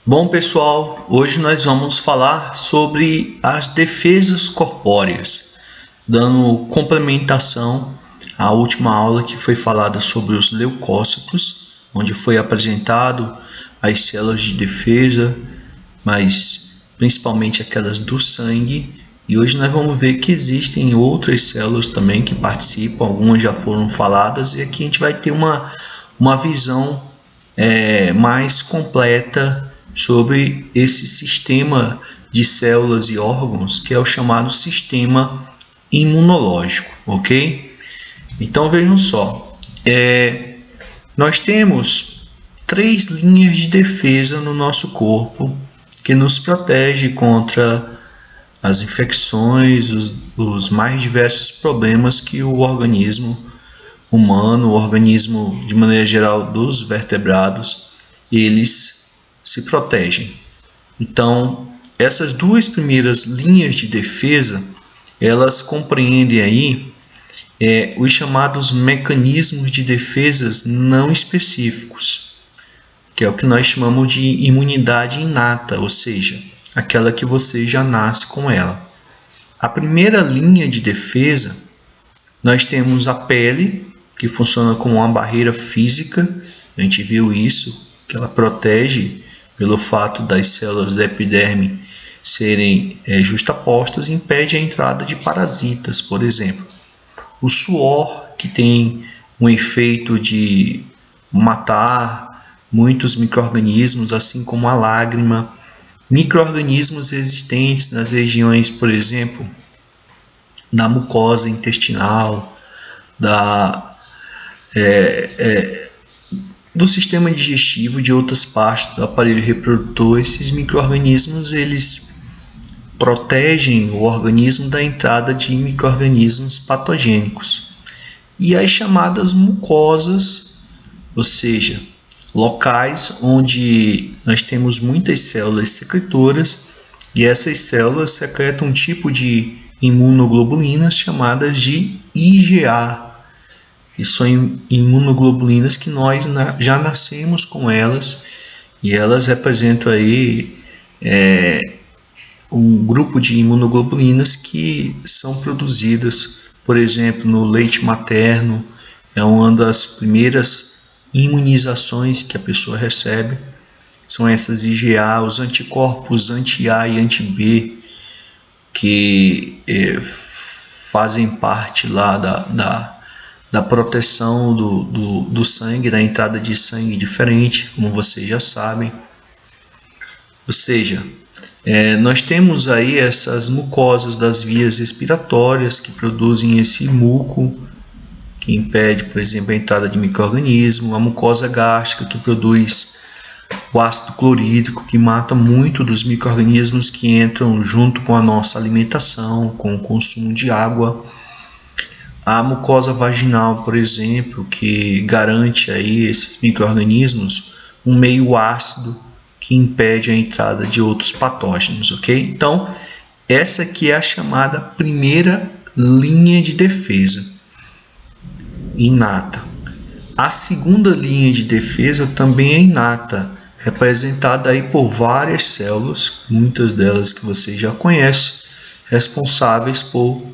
Bom, pessoal, hoje nós vamos falar sobre as defesas corpóreas, dando complementação à última aula que foi falada sobre os leucócitos, onde foi apresentado as células de defesa, mas principalmente aquelas do sangue. E hoje nós vamos ver que existem outras células também que participam, algumas já foram faladas, e aqui a gente vai ter uma visão mais completa sobre esse sistema de células e órgãos, que é o chamado sistema imunológico, ok? Então vejam só, nós temos 3 linhas de defesa no nosso corpo que nos protege contra as infecções, os mais diversos problemas que o organismo humano, o organismo de maneira geral dos vertebrados, eles se protegem. Então, essas duas primeiras linhas de defesa, elas compreendem aí os chamados mecanismos de defesas não específicos, que é o que nós chamamos de imunidade inata, ou seja, aquela que você já nasce com ela. A primeira linha de defesa, nós temos a pele, que funciona como uma barreira física, a gente viu isso, que ela protege pelo fato das células da epiderme serem justapostas, impede a entrada de parasitas, por exemplo. O suor, que tem um efeito de matar muitos micro-organismos, assim como a lágrima, micro-organismos existentes nas regiões, por exemplo, da mucosa intestinal, do sistema digestivo, de outras partes do aparelho reprodutor. Esses micro-organismos, eles protegem o organismo da entrada de micro-organismos patogênicos. E as chamadas mucosas, ou seja, locais onde nós temos muitas células secretoras, e essas células secretam um tipo de imunoglobulinas chamadas de IgA, que são imunoglobulinas que nós já nascemos com elas, e elas representam aí um grupo de imunoglobulinas que são produzidas, por exemplo, no leite materno. É uma das primeiras imunizações que a pessoa recebe, são essas IgA, os anticorpos anti-A e anti-B, que fazem parte lá da proteção do sangue, da entrada de sangue diferente, como vocês já sabem. Ou seja, nós temos aí essas mucosas das vias respiratórias que produzem esse muco, que impede, por exemplo, a entrada de micro-organismo, a mucosa gástrica, que produz o ácido clorídrico, que mata muito dos micro-organismos que entram junto com a nossa alimentação, com o consumo de água. A mucosa vaginal, por exemplo, que garante aí esses micro-organismos um meio ácido que impede a entrada de outros patógenos, ok? Então, essa aqui é a chamada primeira linha de defesa inata. A segunda linha de defesa também é inata, representada aí por várias células, muitas delas que vocês já conhecem, responsáveis por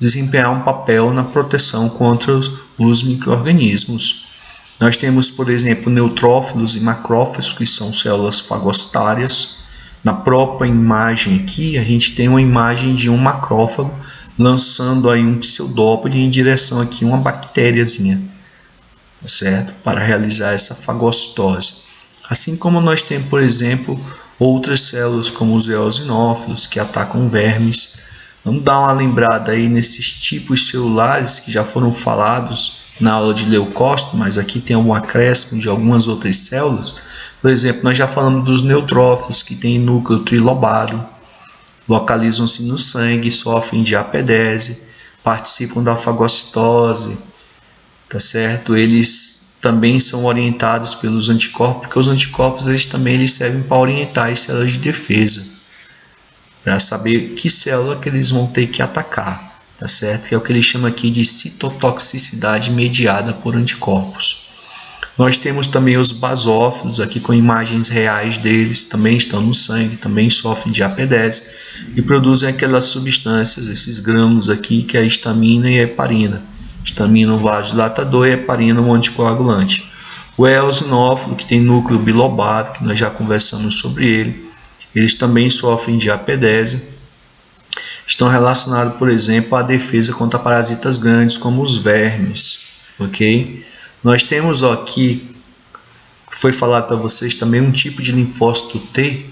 desempenhar um papel na proteção contra os micro-organismos. Nós temos, por exemplo, neutrófilos e macrófagos, que são células fagocitárias. Na própria imagem aqui, a gente tem uma imagem de um macrófago lançando aí um pseudópode em direção aqui a uma bactériazinha, certo? Para realizar essa fagocitose. Assim como nós temos, por exemplo, outras células como os eosinófilos, que atacam vermes. Vamos dar uma lembrada aí nesses tipos celulares que já foram falados na aula de leucócito, mas aqui tem um acréscimo de algumas outras células. Por exemplo, nós já falamos dos neutrófilos, que têm núcleo trilobado, localizam-se no sangue, sofrem de apedese, participam da fagocitose, tá certo? Eles também são orientados pelos anticorpos, porque os anticorpos eles servem para orientar as células de defesa, para saber que célula que eles vão ter que atacar, tá certo? Que é o que ele chama aqui de citotoxicidade mediada por anticorpos. Nós temos também os basófilos aqui com imagens reais deles, também estão no sangue, também sofrem de apedese e produzem aquelas substâncias, esses grãos aqui, que é a histamina e a heparina. Histamina um vasodilatador e heparina um anticoagulante. O eosinófilo, que tem núcleo bilobado, que nós já conversamos sobre ele, eles também sofrem de apedese. Estão relacionados, por exemplo, à defesa contra parasitas grandes, como os vermes, ok? Nós temos aqui, foi falado para vocês também, um tipo de linfócito T,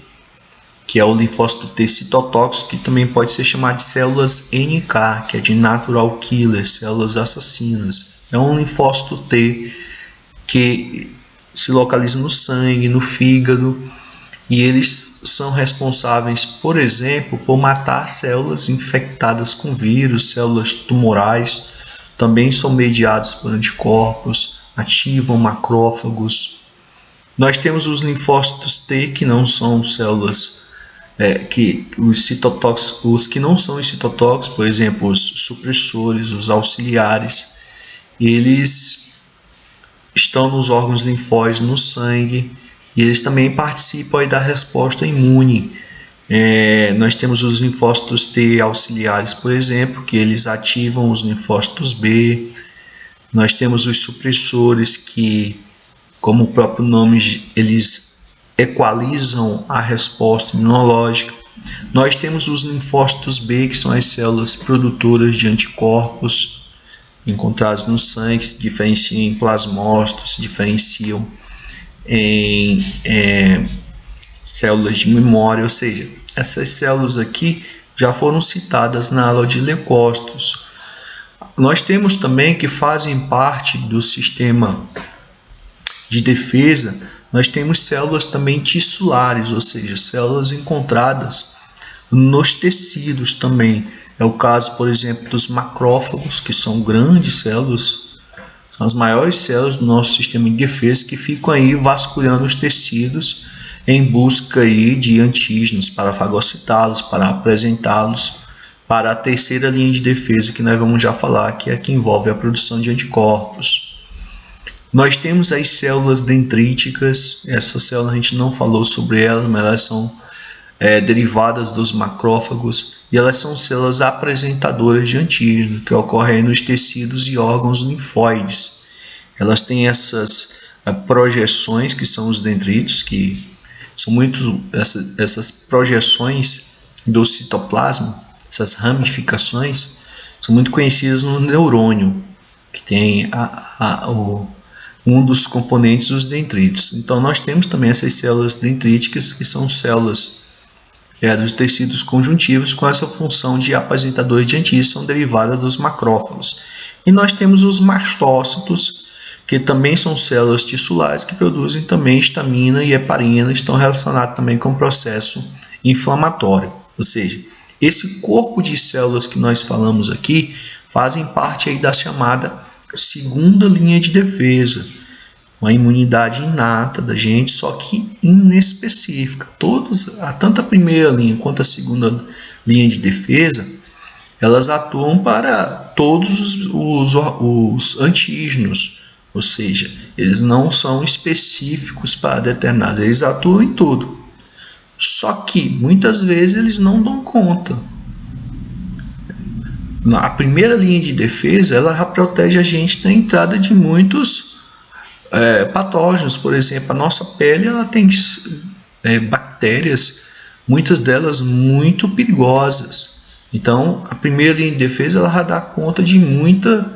que é o linfócito T citotóxico, que também pode ser chamado de células NK, que é de Natural Killer, células assassinas. É um linfócito T que se localiza no sangue, no fígado, e eles são responsáveis, por exemplo, por matar células infectadas com vírus, células tumorais, também são mediados por anticorpos, ativam macrófagos. Nós temos os linfócitos T, que não são células, os que não são citotóxicos, por exemplo, os supressores, os auxiliares, eles estão nos órgãos linfóides, no sangue, e eles também participam aí da resposta imune. Nós temos os linfócitos T auxiliares, por exemplo, que eles ativam os linfócitos B. Nós temos os supressores que, como o próprio nome, eles equalizam a resposta imunológica. Nós temos os linfócitos B, que são as células produtoras de anticorpos encontrados no sangue, que se diferenciam em plasmócitos, se diferenciam em células de memória, ou seja, essas células aqui já foram citadas na aula de leucócitos. Nós temos também que fazem parte do sistema de defesa, nós temos células também tissulares, ou seja, células encontradas nos tecidos também. É o caso, por exemplo, dos macrófagos, que são grandes células, são as maiores células do nosso sistema de defesa, que ficam aí vasculhando os tecidos em busca aí de antígenos para fagocitá-los, para apresentá-los para a terceira linha de defesa, que nós vamos já falar, que é a que envolve a produção de anticorpos. Nós temos as células dendríticas. Essas células a gente não falou sobre elas, mas elas são derivadas dos macrófagos, e elas são células apresentadoras de antígeno, que ocorrem nos tecidos e órgãos linfóides. Elas têm essas projeções, que são os dendritos, que são essas projeções do citoplasma, essas ramificações, são muito conhecidas no neurônio, que tem um dos componentes dos dendritos. Então nós temos também essas células dendríticas, que são células dos tecidos conjuntivos com essa função de apresentadores de antígeno, são derivadas dos macrófagos. E nós temos os mastócitos, que também são células tissulares que produzem também histamina e heparina, estão relacionados também com o processo inflamatório. Ou seja, esse corpo de células que nós falamos aqui fazem parte aí da chamada segunda linha de defesa, uma imunidade inata da gente, só que inespecífica. Tanto a primeira linha quanto a segunda linha de defesa, elas atuam para todos os antígenos, ou seja, eles não são específicos para determinados, eles atuam em tudo. Só que muitas vezes eles não dão conta. A primeira linha de defesa, ela já protege a gente da entrada de muitos patógenos. Por exemplo, a nossa pele, ela tem bactérias, muitas delas muito perigosas. Então, a primeira linha de defesa, ela já dá conta de muita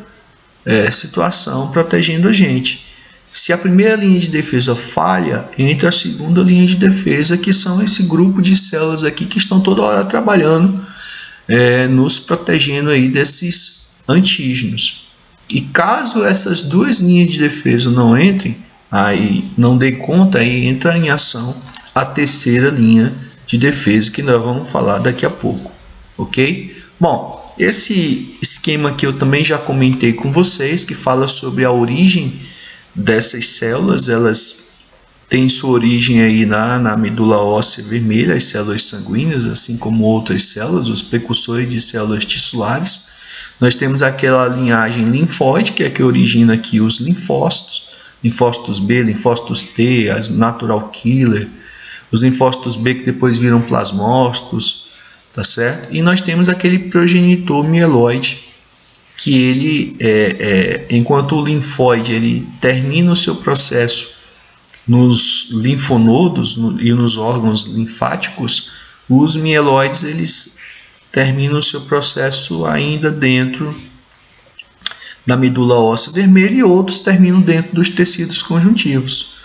situação protegendo a gente. Se a primeira linha de defesa falha, entra a segunda linha de defesa, que são esse grupo de células aqui que estão toda hora trabalhando, nos protegendo aí desses antígenos. E caso essas duas linhas de defesa não entrem, aí não dê conta, aí entra em ação a terceira linha de defesa, que nós vamos falar daqui a pouco, ok? Bom, esse esquema aqui eu também já comentei com vocês, que fala sobre a origem dessas células. Elas têm sua origem aí na medula óssea vermelha, as células sanguíneas, assim como outras células, os precursores de células tissulares. Nós temos aquela linhagem linfóide, que é que origina aqui os linfócitos. linfócitos B, linfócitos T, as natural killer, os linfócitos B que depois viram plasmócitos, tá certo? E nós temos aquele progenitor mieloide, que ele, enquanto o linfóide ele termina o seu processo nos linfonodos e nos órgãos linfáticos, os mieloides eles terminam o seu processo ainda dentro da medula óssea vermelha e outros terminam dentro dos tecidos conjuntivos.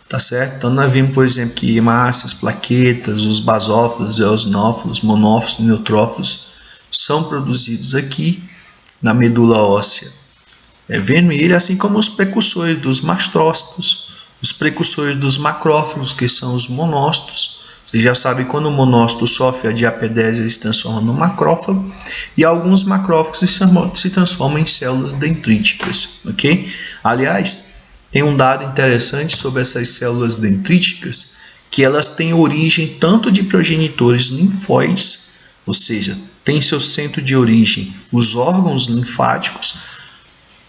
Tá certo? Então nós vimos, por exemplo, que hemácias, plaquetas, os basófilos, eosinófilos, monófilos e neutrófilos são produzidos aqui na medula óssea vermelha, assim como os precursores dos mastrócitos, os precursores dos macrófagos, que são os monócitos. Você já sabe, quando o monócito sofre a diapedese, ele se transforma no macrófago, e alguns macrófagos se transformam em células dendríticas, ok? Aliás, tem um dado interessante sobre essas células dendríticas, que elas têm origem tanto de progenitores linfóides, ou seja, tem seu centro de origem os órgãos linfáticos,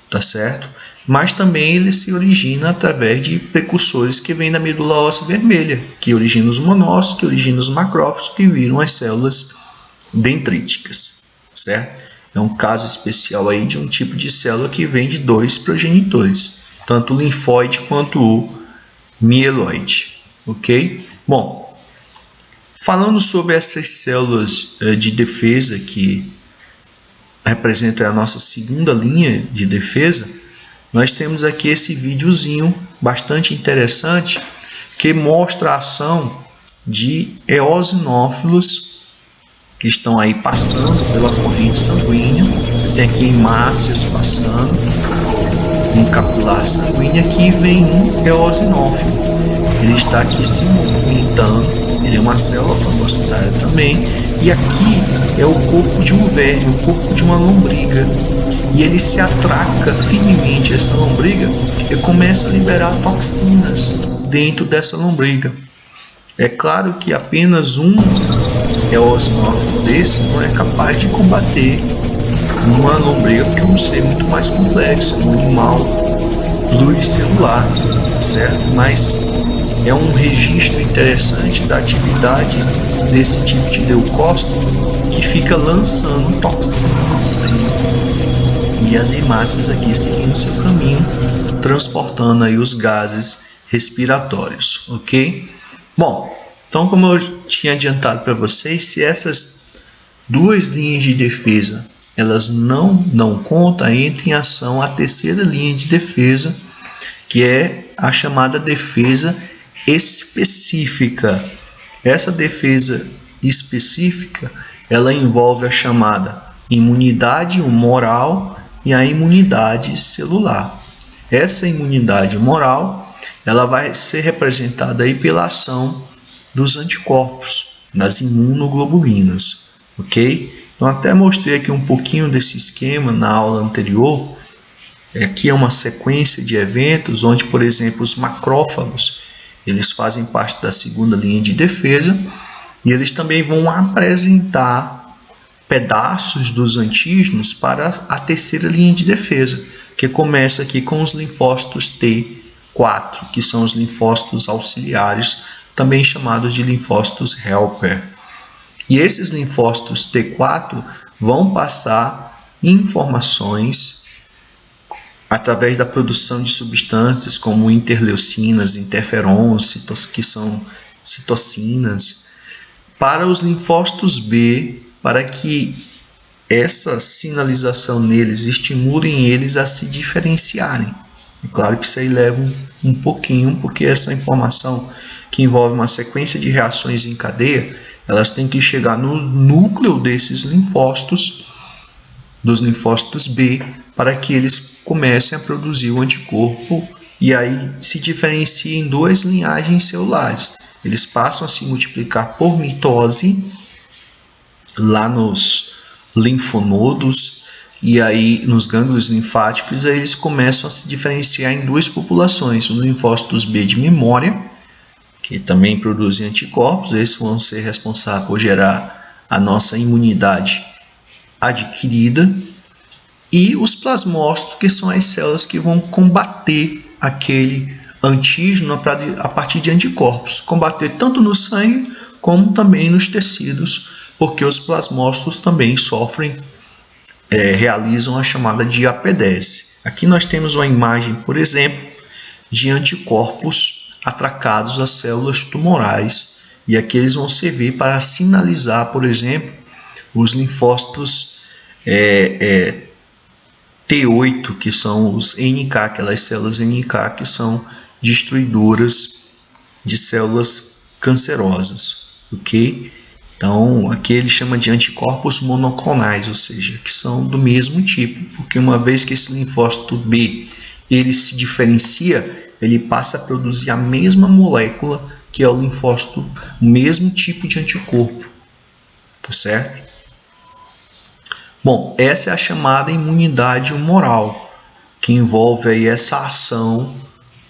tá certo? Mas também ele se origina através de precursores que vêm da medula óssea vermelha, que originam os monócitos, que originam os macrófagos, que viram as células dendríticas, certo? É um caso especial aí de um tipo de célula que vem de dois progenitores, tanto o linfóide quanto o mieloide, ok? Bom, falando sobre essas células de defesa que representam a nossa segunda linha de defesa, nós temos aqui esse videozinho bastante interessante que mostra a ação de eosinófilos que estão aí passando pela corrente sanguínea. Você tem aqui hemácias passando, um capilar sanguíneo, aqui vem um eosinófilo. Ele está aqui se movimentando. Ele é uma célula fagocitária também, e aqui é o corpo de um verme, o corpo de uma lombriga, e ele se atraca firmemente a essa lombriga e começa a liberar toxinas dentro dessa lombriga. É claro que apenas um eosinófilo desse não é capaz de combater uma lombriga, porque é um ser muito mais complexo, um animal pluricelular, certo? Mas é um registro interessante da atividade desse tipo de leucócito que fica lançando toxinas aí. E as hemácias aqui seguindo seu caminho, transportando aí os gases respiratórios, ok? Bom, então como eu tinha adiantado para vocês, se essas duas linhas de defesa elas não dão conta, entra em ação a terceira linha de defesa, que é a chamada defesa específica. Essa defesa específica, ela envolve a chamada imunidade humoral e a imunidade celular. Essa imunidade humoral, ela vai ser representada aí pela ação dos anticorpos, das imunoglobulinas, ok? Então até mostrei aqui um pouquinho desse esquema na aula anterior. Aqui é uma sequência de eventos onde, por exemplo, os macrófagos, eles fazem parte da segunda linha de defesa e eles também vão apresentar pedaços dos antígenos para a terceira linha de defesa, que começa aqui com os linfócitos T4, que são os linfócitos auxiliares, também chamados de linfócitos helper. E esses linfócitos T4 vão passar informações através da produção de substâncias como interleucinas, interferons, que são citocinas, para os linfócitos B, para que essa sinalização neles estimulem eles a se diferenciarem. É claro que isso aí leva um pouquinho, porque essa informação que envolve uma sequência de reações em cadeia, elas têm que chegar no núcleo desses linfócitos, dos linfócitos B, para que eles comecem a produzir o anticorpo e aí se diferenciem em duas linhagens celulares. Eles passam a se multiplicar por mitose lá nos linfonodos e aí nos gânglios linfáticos, aí eles começam a se diferenciar em duas populações, os linfócitos B de memória, que também produzem anticorpos, esses vão ser responsáveis por gerar a nossa imunidade adquirida, e os plasmócitos, que são as células que vão combater aquele antígeno a partir de anticorpos, combater tanto no sangue como também nos tecidos, porque os plasmócitos também realizam a chamada diapedese. Aqui nós temos uma imagem, por exemplo, de anticorpos atracados às células tumorais, e aqui eles vão servir para sinalizar, por exemplo, os linfócitos T8, que são os NK, aquelas células NK que são destruidoras de células cancerosas, ok? Então, aqui ele chama de anticorpos monoclonais, ou seja, que são do mesmo tipo, porque uma vez que esse linfócito B ele se diferencia, ele passa a produzir a mesma molécula que é o linfócito, o mesmo tipo de anticorpo, tá certo? Bom, essa é a chamada imunidade humoral, que envolve aí essa ação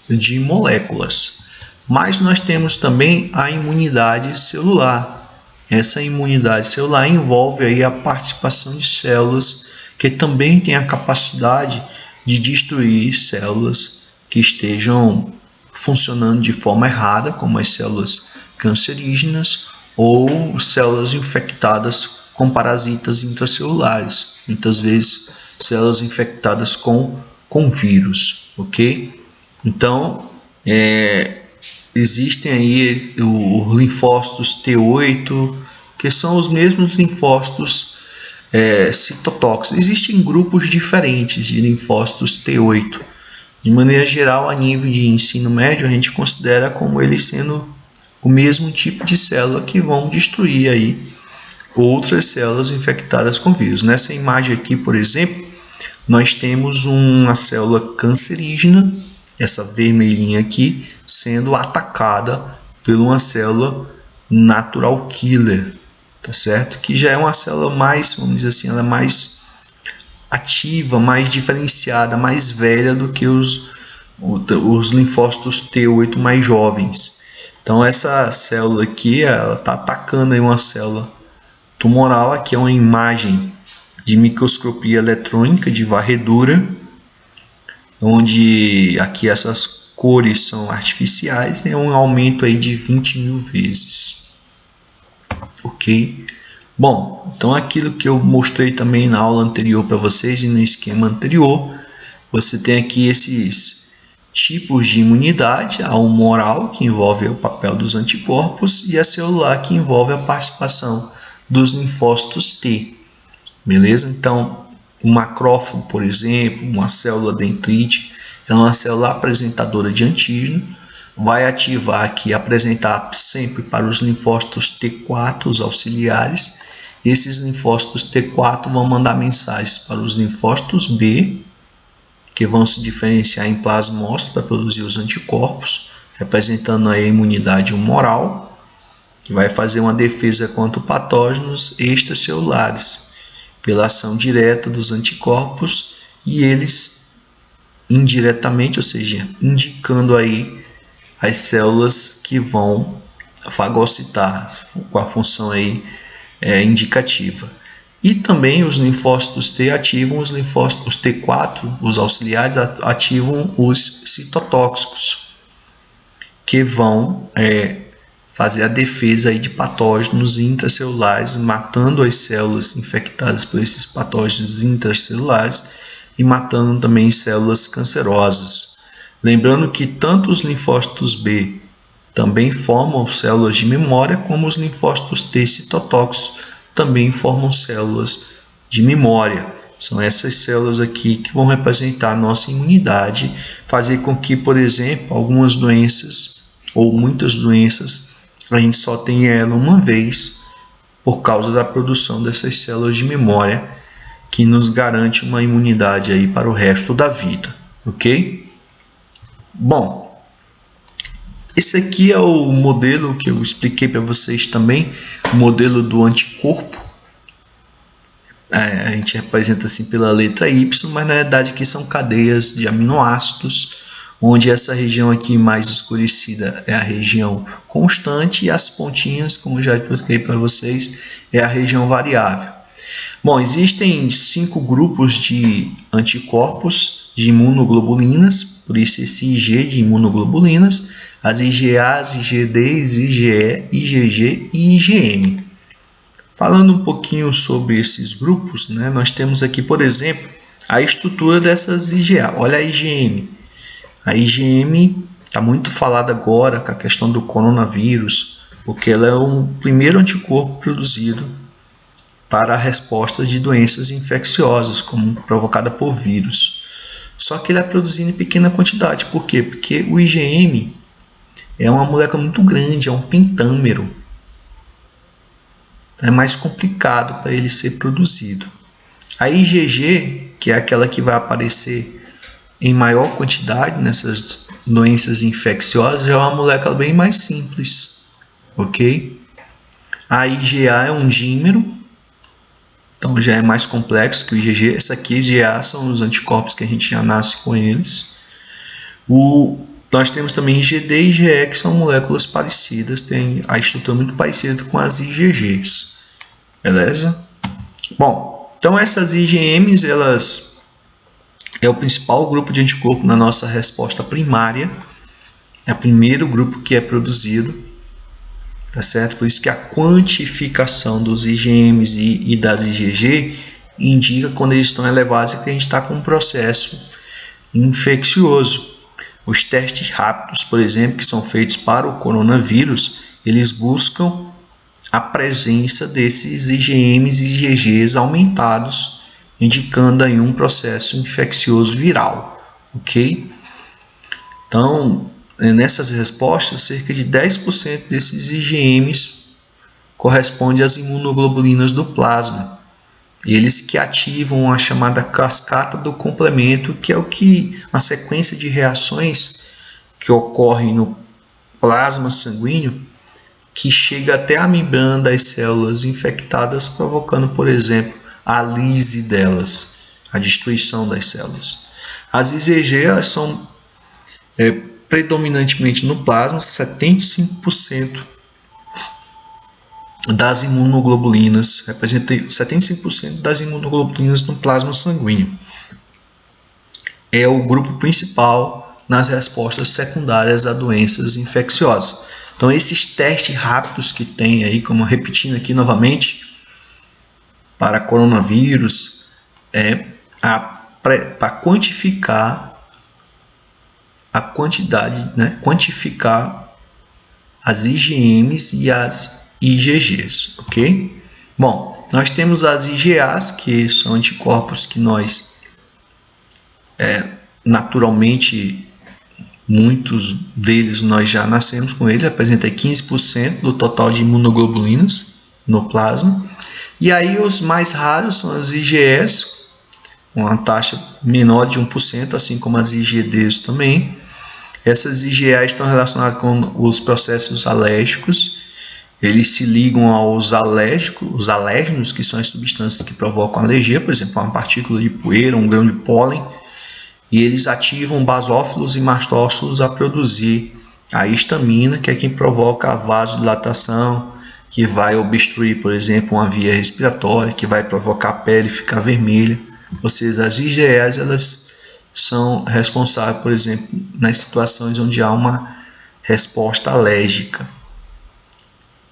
de moléculas. Mas nós temos também a imunidade celular. Essa imunidade celular envolve aí a participação de células que também têm a capacidade de destruir células que estejam funcionando de forma errada, como as células cancerígenas ou células infectadas com parasitas intracelulares, muitas vezes células infectadas com vírus, ok? Então, existem aí os linfócitos T8, que são os mesmos linfócitos citotóxicos. Existem grupos diferentes de linfócitos T8. De maneira geral, a nível de ensino médio, a gente considera como eles sendo o mesmo tipo de célula que vão destruir aí outras células infectadas com vírus. Nessa imagem aqui, por exemplo, nós temos uma célula cancerígena, essa vermelhinha aqui, sendo atacada por uma célula natural killer, tá certo? Que já é uma célula mais, vamos dizer assim, ela é mais ativa, mais diferenciada, mais velha do que os linfócitos T8 mais jovens. Então essa célula aqui, ela está atacando aí uma célula tumoral. Aqui é uma imagem de microscopia eletrônica de varredura, onde aqui essas cores são artificiais, é um aumento aí de 20.000 vezes, ok? Bom, então aquilo que eu mostrei também na aula anterior para vocês e no esquema anterior, você tem aqui esses tipos de imunidade: a humoral, que envolve o papel dos anticorpos, e a celular, que envolve a participação dos linfócitos T, beleza? Então, o macrófago, por exemplo, uma célula dendrítica, é uma célula apresentadora de antígeno, vai ativar aqui, apresentar sempre para os linfócitos T4, os auxiliares. Esses linfócitos T4 vão mandar mensagens para os linfócitos B, que vão se diferenciar em plasmócitos para produzir os anticorpos, representando a imunidade humoral, que vai fazer uma defesa contra patógenos extracelulares pela ação direta dos anticorpos, e eles indiretamente, ou seja, indicando aí as células que vão fagocitar, com a função aí indicativa. E também os linfócitos T ativam os linfócitos T4, os auxiliares ativam os citotóxicos, que vão fazer a defesa aí de patógenos intracelulares, matando as células infectadas por esses patógenos intracelulares e matando também células cancerosas. Lembrando que tanto os linfócitos B também formam células de memória, como os linfócitos T citotóxicos também formam células de memória. São essas células aqui que vão representar a nossa imunidade, fazer com que, por exemplo, algumas doenças ou muitas doenças a gente só tenha ela uma vez, por causa da produção dessas células de memória, que nos garante uma imunidade aí para o resto da vida, ok? Bom, esse aqui é o modelo que eu expliquei para vocês também, o modelo do anticorpo. A gente representa assim pela letra Y, mas na verdade aqui são cadeias de aminoácidos, onde essa região aqui mais escurecida é a região constante e as pontinhas, como já expliquei para vocês, é a região variável. Bom, existem 5 grupos de anticorpos de imunoglobulinas, por isso esse IG de imunoglobulinas, as IgA, as IgDs, IgE, IgG e IgM. Falando um pouquinho sobre esses grupos, né, nós temos aqui, por exemplo, a estrutura dessas IgA. Olha a IgM. A IgM está muito falada agora com a questão do coronavírus, porque ela é o primeiro anticorpo produzido para a resposta de doenças infecciosas, como provocada por vírus. Só que ele é produzido em pequena quantidade. Por quê? Porque o IgM é uma molécula muito grande, é um pentâmero. É mais complicado para ele ser produzido. A IgG, que é aquela que vai aparecer em maior quantidade nessas doenças infecciosas, é uma molécula bem mais simples, ok? A IgA é um dímero, então já é mais complexo que o IgG. Essa aqui, IgA, são os anticorpos que a gente já nasce com eles. Nós temos também IgD e IgE, que são moléculas parecidas, têm a estrutura muito parecida com as IgGs. Beleza? Bom, então essas IgMs, elas é o principal grupo de anticorpo na nossa resposta primária. É o primeiro grupo que é produzido, tá certo? Por isso que a quantificação dos IgMs e das IgG indica quando eles estão elevados que a gente está com um processo infeccioso. Os testes rápidos, por exemplo, que são feitos para o coronavírus, eles buscam a presença desses IgMs e IgGs aumentados, indicando aí um processo infeccioso viral, ok? Então, nessas respostas, cerca de 10% desses IgMs corresponde às imunoglobulinas do plasma. Eles que ativam a chamada cascata do complemento, que é a sequência de reações que ocorrem no plasma sanguíneo, que chega até a membrana das células infectadas, provocando, por exemplo, a lise delas, a destruição das células. As IgG elas são predominantemente no plasma, 75% das imunoglobulinas, representa 75% das imunoglobulinas no plasma sanguíneo. É o grupo principal nas respostas secundárias a doenças infecciosas. Então, esses testes rápidos que tem aí, como repetindo aqui novamente, para coronavírus, para quantificar a quantidade, né? Quantificar as IgMs e as IgGs, ok? Bom, nós temos as IgAs, que são anticorpos que nós naturalmente, muitos deles nós já nascemos com eles, representa 15% do total de imunoglobulinas no plasma. E aí os mais raros são as IgEs, com uma taxa menor de 1%, assim como as IgDs também. Essas IgAs estão relacionadas com os processos alérgicos. Eles se ligam aos os alérgenos, que são as substâncias que provocam alergia, por exemplo, uma partícula de poeira, um grão de pólen, e eles ativam basófilos e mastófilos a produzir a histamina, que é quem provoca a vasodilatação, que vai obstruir, por exemplo, uma via respiratória, que vai provocar a pele ficar vermelha. Ou seja, as IgEs elas são responsáveis, por exemplo, nas situações onde há uma resposta alérgica.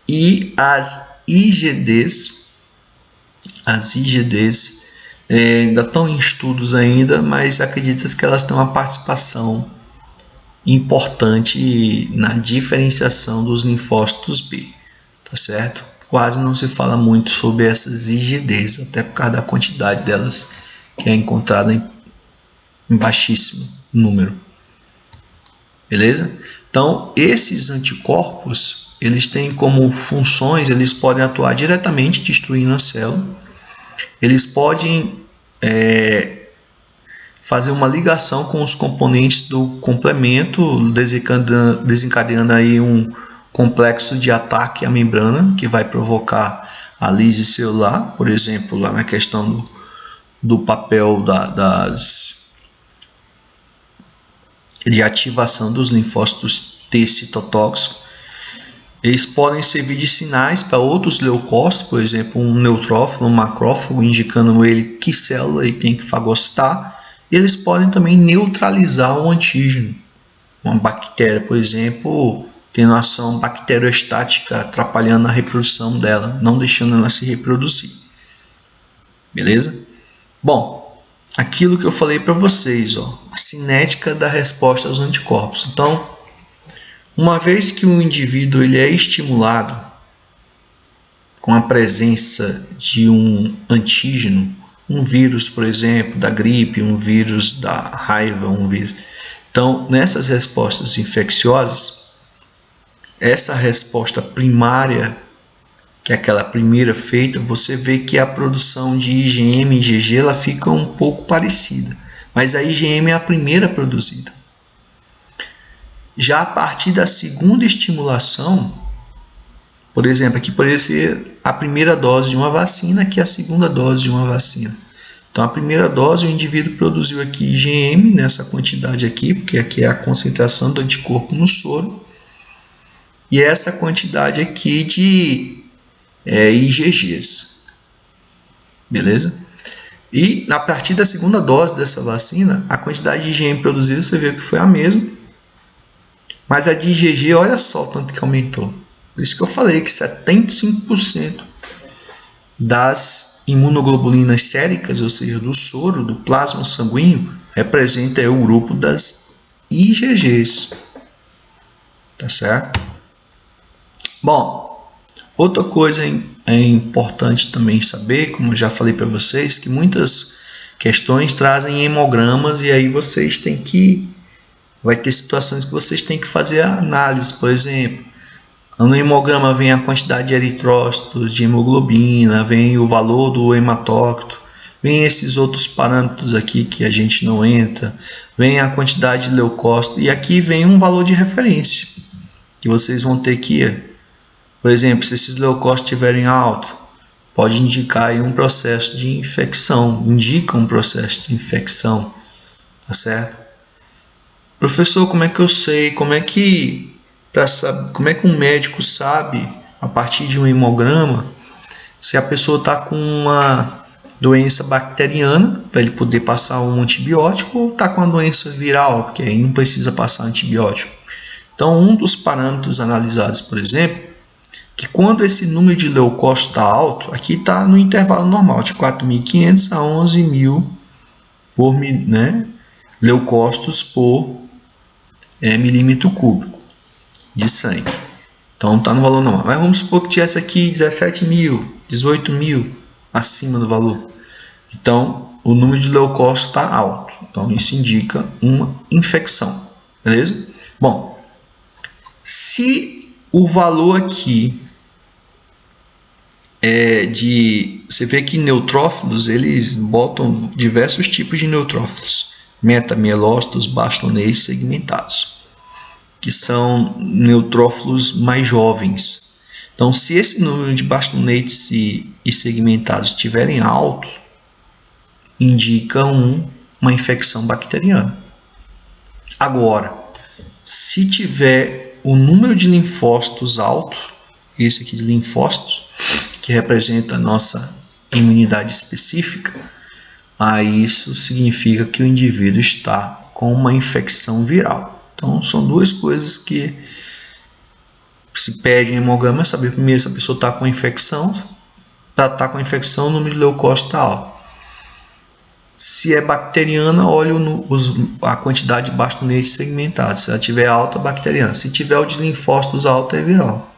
E as IgDs ainda estão em estudos ainda, mas acredita-se que elas têm uma participação importante na diferenciação dos linfócitos B, tá certo? Quase não se fala muito sobre essas IgDs, até por causa da quantidade delas que é encontrada em baixíssimo número. Beleza? Então, esses anticorpos, eles têm como funções, eles podem atuar diretamente destruindo a célula, eles podem fazer uma ligação com os componentes do complemento, desencadeando aí um complexo de ataque à membrana, que vai provocar a lise celular, por exemplo, lá na questão do papel de ativação dos linfócitos T citotóxicos. Eles podem servir de sinais para outros leucócitos, por exemplo, um neutrófilo, um macrófago, indicando ele que célula ele tem que fagocitar. E eles podem também neutralizar o antígeno. Uma bactéria, por exemplo, tendo ação bacteriostática, atrapalhando a reprodução dela, não deixando ela se reproduzir. Beleza? Bom, aquilo que eu falei para vocês, a cinética da resposta aos anticorpos. Então, uma vez que o indivíduo ele é estimulado com a presença de um antígeno, um vírus, por exemplo, da gripe, um vírus da raiva, um vírus. Então, nessas respostas infecciosas, essa resposta primária, que é aquela primeira feita, você vê que a produção de IgM e IgG ela fica um pouco parecida, mas a IgM é a primeira produzida. Já a partir da segunda estimulação, por exemplo, aqui poderia ser a primeira dose de uma vacina, aqui a segunda dose de uma vacina. Então, a primeira dose, o indivíduo produziu aqui IgM, nessa quantidade aqui, porque aqui é a concentração do anticorpo no soro, e essa quantidade aqui de IgGs. Beleza? E, a partir da segunda dose dessa vacina, a quantidade de IgM produzida, você vê que foi a mesma, mas a de IgG, olha só o tanto que aumentou. Por isso que eu falei que 75% das imunoglobulinas séricas, ou seja, do soro, do plasma sanguíneo, representa o grupo das IgGs. Tá certo? Bom, outra coisa é importante também saber, como eu já falei para vocês, que muitas questões trazem hemogramas e aí vocês têm que... Vai ter situações que vocês têm que fazer a análise, por exemplo. No hemograma vem a quantidade de eritrócitos, de hemoglobina, vem o valor do hematócrito, vem esses outros parâmetros aqui que a gente não entra, vem a quantidade de leucócito e aqui vem um valor de referência que vocês vão ter que ir. Por exemplo, se esses leucócitos estiverem altos, pode indicar aí um processo de infecção, indica um processo de infecção, tá certo? Professor, como é que eu sei, como é que um médico sabe, a partir de um hemograma, se a pessoa está com uma doença bacteriana, para ele poder passar um antibiótico, ou está com uma doença viral, porque aí não precisa passar antibiótico. Então, um dos parâmetros analisados, por exemplo, que quando esse número de leucócitos está alto, aqui está no intervalo normal, de 4.500 a 11.000 por leucócitos por milímetro cúbico de sangue. Então está no valor normal. Mas vamos supor que tivesse aqui 17.000, 18.000 acima do valor. Então o número de leucócitos está alto. Então isso indica uma infecção. Beleza? Bom, se o valor aqui você vê que neutrófilos, eles botam diversos tipos de neutrófilos. Metamielócitos, bastonetes segmentados, que são neutrófilos mais jovens. Então, se esse número de bastonetes e segmentados estiverem alto, indica uma infecção bacteriana. Agora, se tiver o número de linfócitos alto, esse aqui de linfócitos, que representa a nossa imunidade específica, aí isso significa que o indivíduo está com uma infecção viral. Então, são duas coisas que se pede em hemograma, saber primeiro se a pessoa está com infecção. Para estar com infecção, o número de leucócitos está alto. Se é bacteriana, olha a quantidade de bastonetes segmentados. Se ela tiver alta, bacteriana. Se tiver o de linfócitos alto, é viral.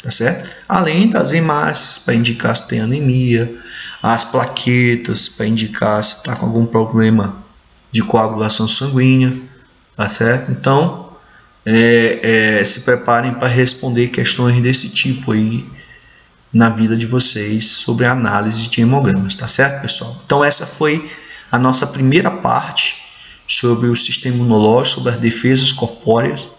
Tá certo? Além das hemácias, para indicar se tem anemia, as plaquetas, para indicar se está com algum problema de coagulação sanguínea, tá certo? Então, se preparem para responder questões desse tipo aí na vida de vocês sobre a análise de hemogramas, tá certo, pessoal? Então, essa foi a nossa primeira parte sobre o sistema imunológico, sobre as defesas corpóreas.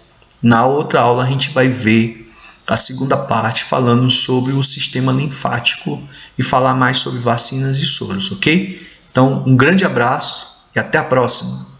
Na outra aula, a gente vai ver a segunda parte falando sobre o sistema linfático e falar mais sobre vacinas e soros, ok? Então, um grande abraço e até a próxima!